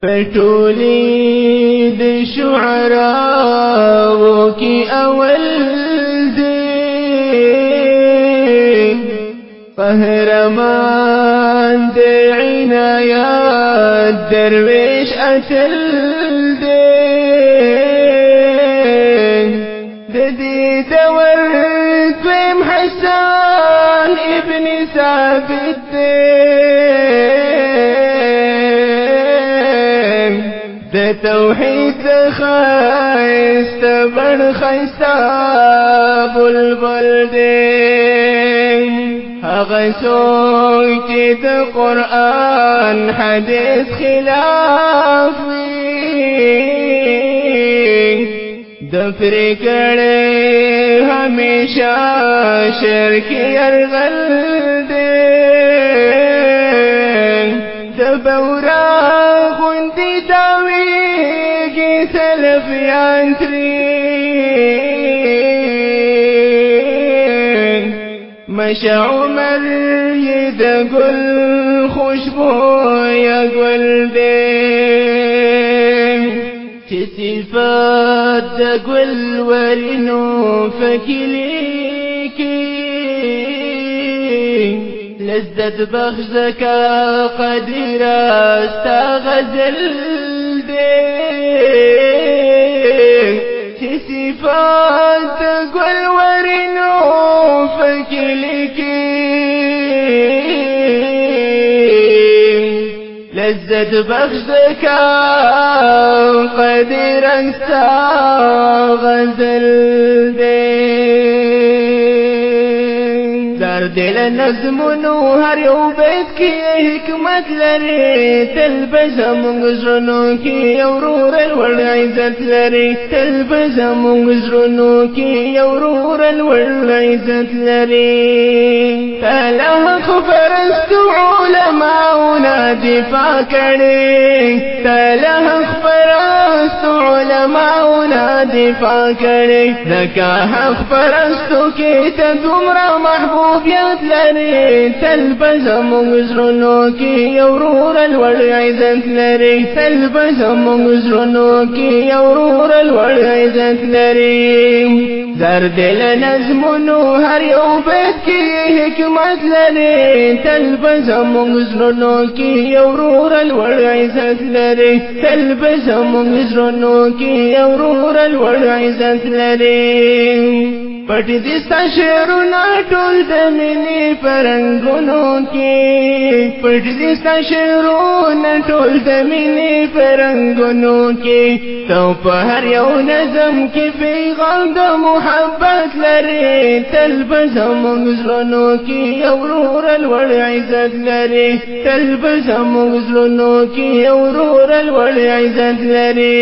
پټولی د شعراو کی اول دی قهرمان د عنایات درویش اتل دی د دې دور دویم حسان ابن ثابت دی توحید خیست بن خیستا بلبل دی هغه څوک چې د قرآن حدیث خلاف وي د پرې کړې همیشه شرک یرغل دی د بورا غوندې داویږي سلفیان ترې مشه عمر یې د ګل خوشبویه ګل دی چې صفات د ګل ورینو پکې لیکي لذت بخش زکا قدر استا غزل دے چی صفات گل ورنو فکلی کی لذت بخش زکا قدر استا غزل دے دل نظمونو هر یو بیت کی حکمت لري تل بزمونږ زړونو کې اورور الوړ عزت لري تل بزمونږ زړونو کې اورور الوړ عزت لري تعالی خبرست علماءنا دفاع کړي تعالی خبرست علماءنا دفاع کړي ځکه خبرستو کې ته دومره محبوب لري تل بزمونږ زړونو کې اورور الوړ عزت لري تل بزمونږ زړونو کې اورور الوړ عزت لري زردل نظمونو هر یو بیت کې حکمت لري تل بزمونږ زړونو کې اورور الوړ عزت لري تل بزمونږ زړونو کې اورور الوړ عزت لري پټ دي شعرونه ټول د مینې پرنګونو کې پټ دي شعرونه ټول د مینې پرنګونو کې تو په هر یو نظم کې پیغام د محبت لري تل بزمونږ زړونو کې اورور الوړ عزت لري تل بزمونږ زړونو کې اورور الوړ عزت لري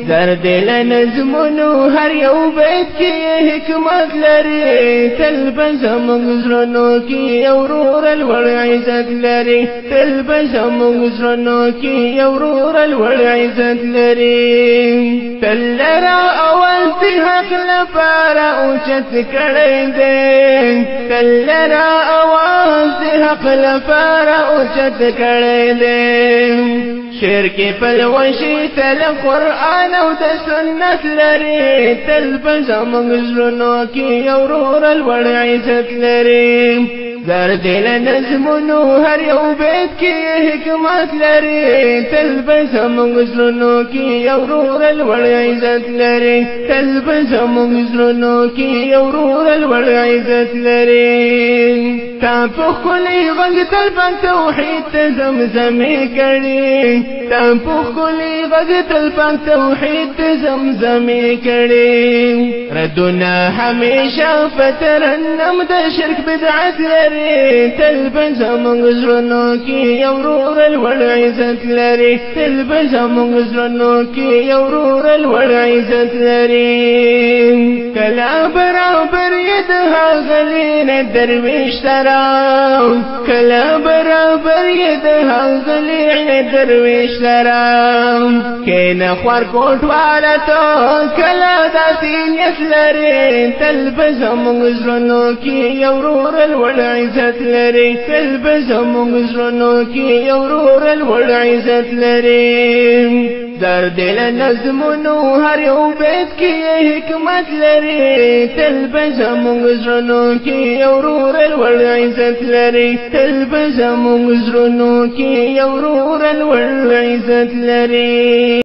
زردل نظمونو هر یو بیت کې حکمت لري تل بزمونږ زړونو کې اورور الوړ عزت لري تل بزمونږ زړونو کې اورور الوړ عزت لري تل را اول د حق لپاره اوچت کړی دی تل را اول د حق لپاره اوچت کړی دی شعر کې پلوشي تل قرآن او د سنت لري تل بزمونږ زړونو کې اورور الوړ عزت لري زردل نظمونو هر یو بیت کې حکمت لري تل بزمونږ زړونو کې اورور الوړ عزت لري تل بزمونږ زړونو کې اورور الوړ عزت لري تا په ښکلي غږ تل پاک توحید ته زمزمې کړي تا په ښکلي غږ تل پاک توحید ته زمزمې کړي ردونه همیشه په ترنم د شرک بدعت لري تل بزمونږ زړونو کې اورور الوړ عزت لري تل بزمونږ زړونو کې اورور الوړ عزت لري کله برابر یې د هغلې نه درویش سره کله برابر یې د هغلې نه درویش سره کینه خوار کوټ والا ته کله داسې نیت لري تل بزمونږ زړونو کې اورور الوړ عزت لري تل بزمونږ زړونو کې یو ورور لوړ عزت لري درد له نظمونو هر یو بیت کې حکمت لري تل بزمونږ زړونو کې یو ورور لوړ عزت لري تل بزمونږ زړونو کې یو ورور لوړ عزت لري